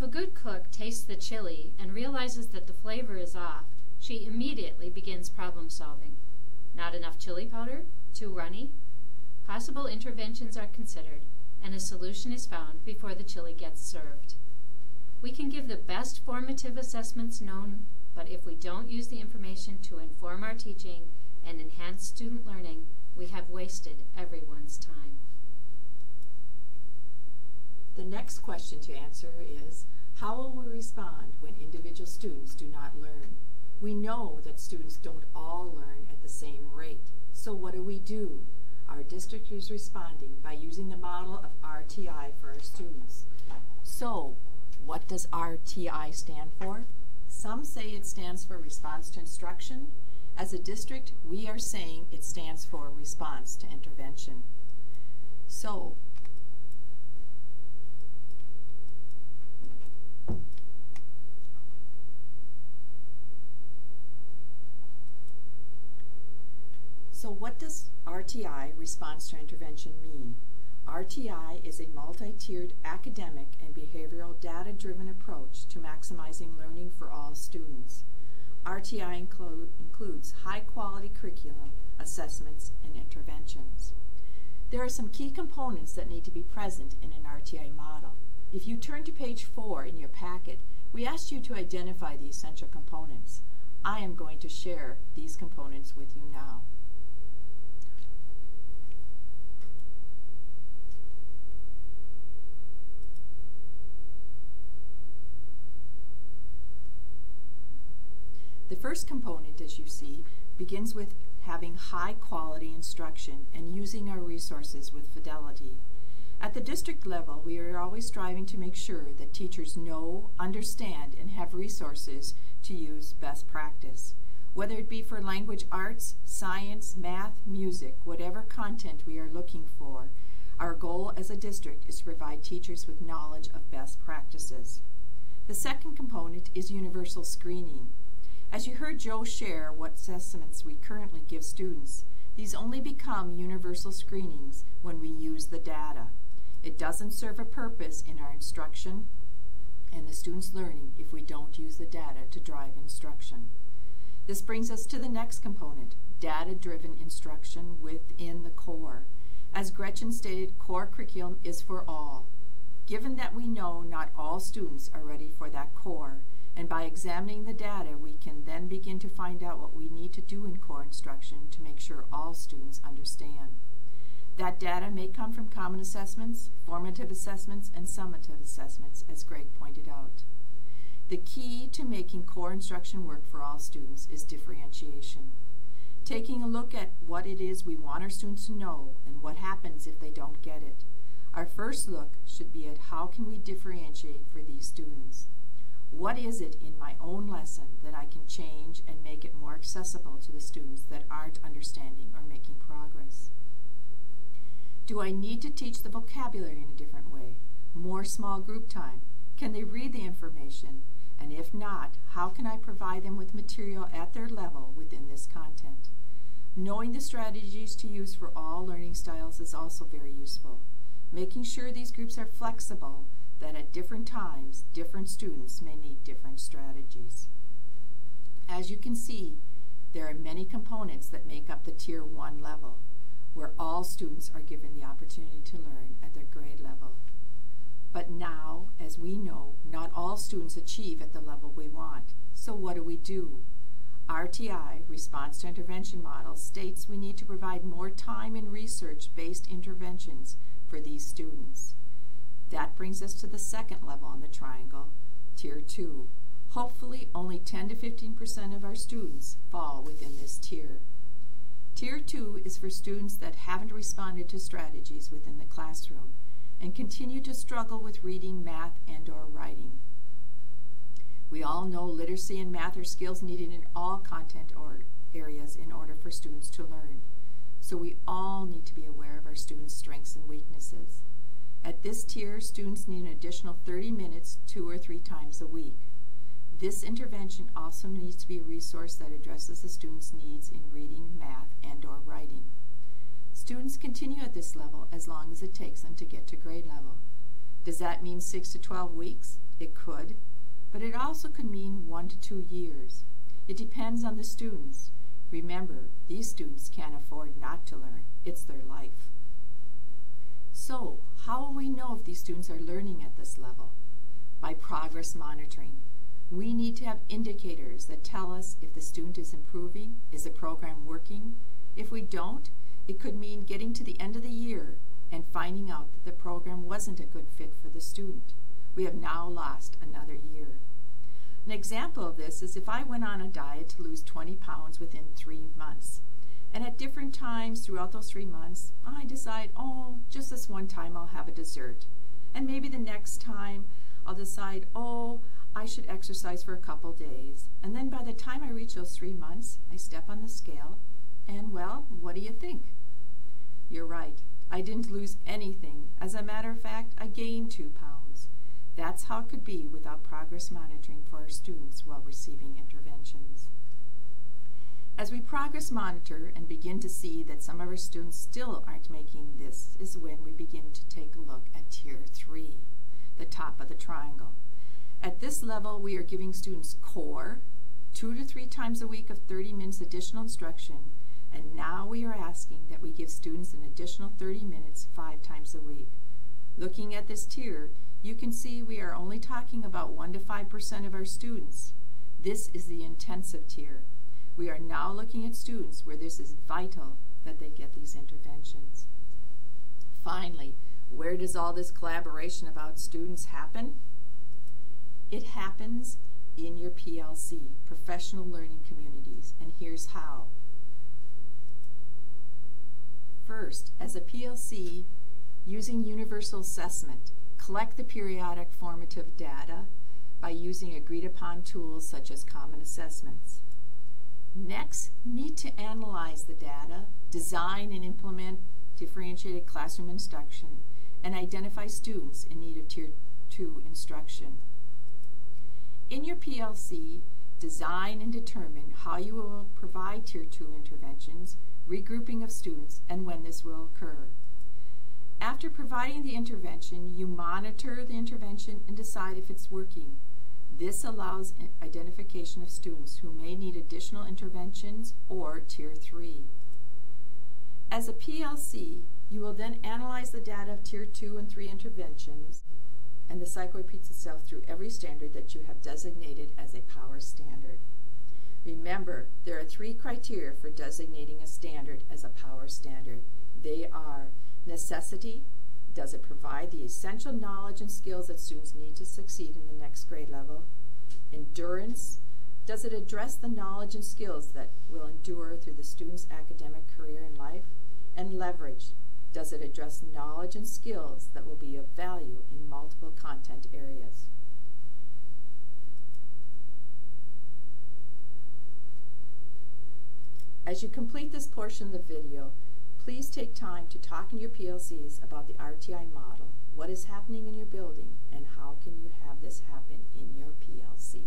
If a good cook tastes the chili and realizes that the flavor is off, she immediately begins problem solving. Not enough chili powder? Too runny? Possible interventions are considered, and a solution is found before the chili gets served. We can give the best formative assessments known, but if we don't use the information to inform our teaching and enhance student learning, we have wasted everyone's time. The next question to answer is, how will we respond when individual students do not learn? We know that students don't all learn at the same rate. So what do? Our district is responding by using the model of RTI for our students. So, what does RTI stand for? Some say it stands for Response to Instruction. As a district, we are saying it stands for Response to Intervention. So what does RTI, Response to Intervention, mean? RTI is a multi-tiered academic and behavioral data-driven approach to maximizing learning for all students. RTI includes high-quality curriculum, assessments, and interventions. There are some key components that need to be present in an RTI model. If you turn to page 4 in your packet, we asked you to identify the essential components. I am going to share these components with you now. The first component, as you see, begins with having high-quality instruction and using our resources with fidelity. At the district level, we are always striving to make sure that teachers know, understand, and have resources to use best practice. Whether it be for language arts, science, math, music, whatever content we are looking for, our goal as a district is to provide teachers with knowledge of best practices. The second component is universal screening. As you heard Joe share what assessments we currently give students, these only become universal screenings when we use the data. It doesn't serve a purpose in our instruction and the students' learning if we don't use the data to drive instruction. This brings us to the next component, data-driven instruction within the core. As Gretchen stated, core curriculum is for all. Given that we know not all students are ready for that core, and by examining the data, we can then begin to find out what we need to do in core instruction to make sure all students understand. That data may come from common assessments, formative assessments, and summative assessments, as Greg pointed out. The key to making core instruction work for all students is differentiation. Taking a look at what it is we want our students to know and what happens if they don't get it. Our first look should be at how can we differentiate for these students. What is it in my own lesson that I can change and make it more accessible to the students that aren't understanding or making progress? Do I need to teach the vocabulary in a different way? More small group time? Can they read the information? And if not, how can I provide them with material at their level within this content? Knowing the strategies to use for all learning styles is also very useful. Making sure these groups are flexible, that at different times, different students may need different strategies. As you can see, there are many components that make up the Tier 1 level, where all students are given the opportunity to learn at their grade level. But now, as we know, not all students achieve at the level we want. So what do? RTI, Response to Intervention Model, states we need to provide more time and research-based interventions for these students. That brings us to the second level on the triangle, Tier 2. Hopefully, only 10 to 15% of our students fall within this tier. Tier 2 is for students that haven't responded to strategies within the classroom and continue to struggle with reading, math, and/or writing. We all know literacy and math are skills needed in all content or areas in order for students to learn. So we all need to be aware of our students' strengths and weaknesses. At this tier, students need an additional 30 minutes 2 or 3 times a week. This intervention also needs to be a resource that addresses the students' needs in reading, math, and/or writing. Students continue at this level as long as it takes them to get to grade level. Does that mean 6 to 12 weeks? It could, but it also could mean 1 to 2 years. It depends on the students. Remember, these students can't afford not to learn. It's their life. So, how will we know if these students are learning at this level? By progress monitoring. We need to have indicators that tell us if the student is improving, is the program working. If we don't, it could mean getting to the end of the year and finding out that the program wasn't a good fit for the student. We have now lost another year. An example of this is if I went on a diet to lose 20 pounds within 3 months. And at different times throughout those 3 months, I decide, oh, just this one time I'll have a dessert. And maybe the next time I'll decide, oh, I should exercise for a couple days. And then by the time I reach those 3 months, I step on the scale, and well, what do you think? You're right, I didn't lose anything. As a matter of fact, I gained 2 pounds. That's how it could be without progress monitoring for our students while receiving interventions. As we progress monitor and begin to see that some of our students still aren't making this is when we begin to take a look at Tier 3, the top of the triangle. At this level, we are giving students core, 2 to 3 times a week of 30 minutes additional instruction, and now we are asking that we give students an additional 30 minutes 5 times a week. Looking at this tier, you can see we are only talking about 1 to 5% of our students. This is the intensive tier. We are now looking at students where this is vital that they get these interventions. Finally, where does all this collaboration about students happen? It happens in your PLC, professional learning communities, and here's how. First, as a PLC, using universal assessment, collect the periodic formative data by using agreed upon tools such as common assessments. Next, need to analyze the data, design and implement differentiated classroom instruction, and identify students in need of Tier 2 instruction. In your PLC, design and determine how you will provide Tier 2 interventions, regrouping of students, and when this will occur. After providing the intervention, you monitor the intervention and decide if it's working. This allows identification of students who may need additional interventions or Tier 3. As a PLC, you will then analyze the data of Tier 2 and 3 interventions, and the cycle repeats itself through every standard that you have designated as a power standard. Remember, there are 3 criteria for designating a standard as a power standard. They are necessity. Does it provide the essential knowledge and skills that students need to succeed in the next grade level? Endurance. Does it address the knowledge and skills that will endure through the student's academic career and life? And leverage. Does it address knowledge and skills that will be of value in multiple content areas? As you complete this portion of the video, please take time to talk in your PLCs about the RTI model, what is happening in your building, and how can you have this happen in your PLC.